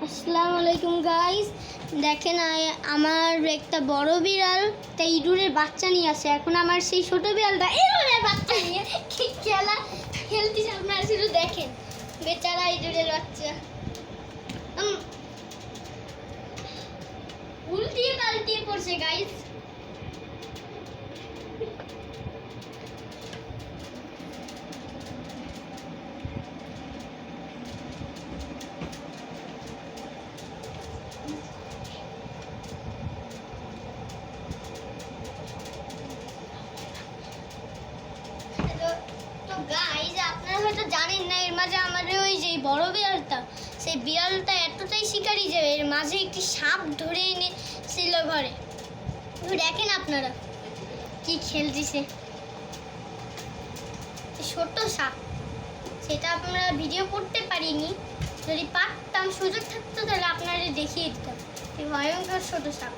আসসালামু আলাইকুম গাইস, দেখেন আমার একটা বড় বিড়াল তাই ইঁদুরের বাচ্চা নিয়ে আসে। এখন আমার সেই ছোট বিড়ালটা ইঁদুরের বাচ্চা নিয়ে কি খেলা খেলতেছে, আপনারা শুধু দেখেন। বেচারা ইঁদুরের বাচ্চা উল্টিয়ে পাল্টিয়ে পড়ছে গাইস। আপনারা হয়তো জানেন না, এর মাঝে আমাদের ওই যে বড় বিড়ালটা, সেই বিড়ালটা এতটাই শিকারী যে এর মাঝে একটি সাপ ধরে এনেছিল ঘরে। দেখেন আপনারা কি খেলতেছে, ছোট সাপ। সেটা আমরা ভিডিও করতে পারিনি, যদি পারতাম সুযোগ থাকতো তাহলে আপনাদের দেখিয়ে দিতাম। এই ভয়ঙ্কর ছোট সাপ।